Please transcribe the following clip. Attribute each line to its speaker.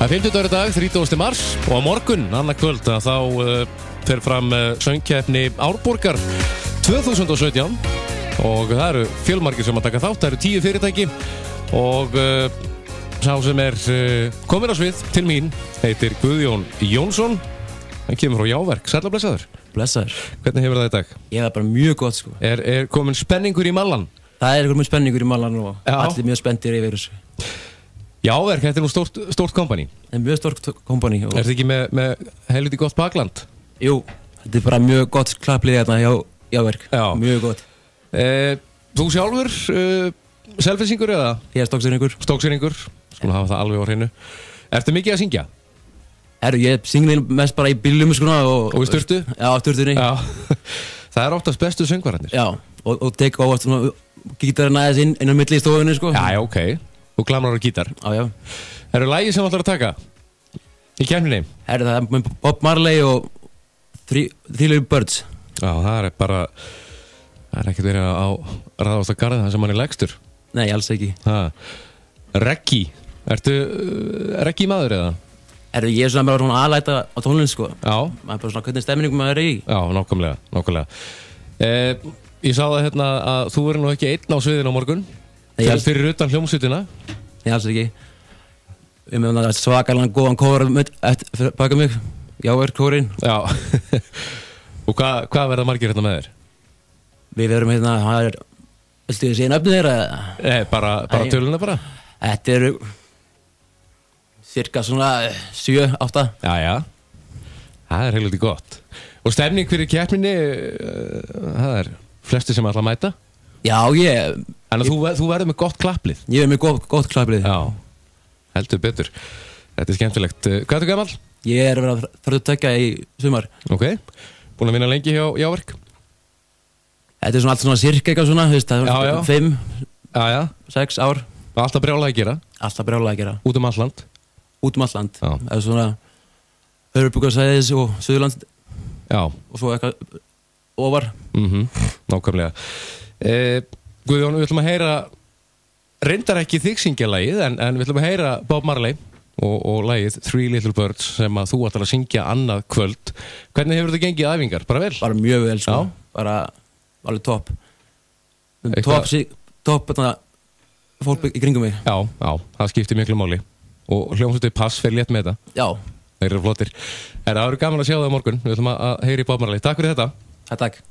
Speaker 1: Það er 50 dag, 30. mars og á morgun, annað kvöld, þá fer fram söngkeppni Árborgar 2017 og það eru fjölmargir sem að taka þátt, það eru 10 fyrirtæki og sá sem komin á svið til mín heitir Guðjón Jónsson, hann kemur frá Jáverk, sæll og blessaður.
Speaker 2: Blessaður.
Speaker 1: Hvernig hefur það í dag?
Speaker 2: Ég var bara mjög gott sko.
Speaker 1: Er komin spenningur í mallan?
Speaker 2: Það er komin spenningur í mallan og allir mjög spenntir yfir þessu.
Speaker 1: Jáverk, þetta nú stórt kompani.
Speaker 2: Það mjög stórt kompani.
Speaker 1: Er þetta ekki með helviti gott bakland?
Speaker 2: Jú, þetta bara mjög gott klapplið hérna hjá Jáverk. Já. Mjög gott.
Speaker 1: Þú sjálfur, selfisingur eða?
Speaker 2: Ég stóksýringur.
Speaker 1: Stóksýringur, skulum hafa það alveg á hreinu. Ertu mikið að syngja?
Speaker 2: Ég syngði mest bara í bílum sko og
Speaker 1: í sturtu?
Speaker 2: Já, sturtunni. Já.
Speaker 1: Það oftast bestu söngvararnir.
Speaker 2: Já, og tek ávart svona gítarinn aðeins inn á milli í stofunni sko.
Speaker 1: Já, ok. Þú glamrar á gítar.
Speaker 2: Já.
Speaker 1: Eru lagið sem þú ætlar að taka í keppninni?
Speaker 2: Það er með Bob Marley og Three Little Birds.
Speaker 1: Já, það er ekkert verið á Ráðhússtað garðið það sem hann er legstur.
Speaker 2: Nei, alls ekki.
Speaker 1: Reggae. Ertu reggae maður eða?
Speaker 2: Ég er svona bara svona aðlæta á tónlinn sko.
Speaker 1: Já.
Speaker 2: Maður er bara svona hvernig stemningum maður er í.
Speaker 1: Já, nákvæmlega. Ég sá það hérna að þú verður nú ekki einn á sviðinu á morgun. Fyrir utan hljómsveitina.
Speaker 2: Nei, alls ekki. Ég með svakalega góðan kór baka mig. Jáverk kórinn. Já.
Speaker 1: Og hvað verða margir hérna með þér?
Speaker 2: Við verum hérna, viltu þið segja nöfnið þér?
Speaker 1: Nei, bara töluna bara.
Speaker 2: Þetta eru cirka svona 7-8.
Speaker 1: Já. Það er heilviti gott. Og stemning fyrir keppninni, það er flesti sem ætla að mæta? Já, Þannig að þú verður með gott klapplið?
Speaker 2: Ég er með gott klapplið.
Speaker 1: Já, heldur betur. Þetta er skemmtilegt. Hvað ertu gamall?
Speaker 2: Ég er verið að 32 í sumar.
Speaker 1: Ok. Búin að vinna lengi hjá Jáverk?
Speaker 2: Þetta er svona allt svona cirka eitthvað svona, þú veist, það er 5-6 ár.
Speaker 1: Alltaf brjálað að gera?
Speaker 2: Alltaf brjálað að gera.
Speaker 1: Út allt land?
Speaker 2: Út allt land. Það er svona höfuðborgarsvæðis og Suðurland.
Speaker 1: Já.
Speaker 2: Og svo eitthvað ofar.
Speaker 1: Nákvæmlega. Guðjón, við ætlum að heyra reyndar ekki þig syngja lagið en við ætlum að heyra Bob Marley og lagið Three Little Birds sem að þú ætlar að syngja annað kvöld. Hvernig hefur þetta gengið æfingar? Bara vel? Bara
Speaker 2: mjög vel sko. Bara alveg topp. Topp fólk í kringum mig. Já, það skiptir miklu máli og hljómsveitin Pass fer létt með þetta. Já. Þeir eru flottir. Það eru gaman að sjá það á morgun. Við ætlum að heyra í Bob Marley. Takk fyrir þetta. Takk.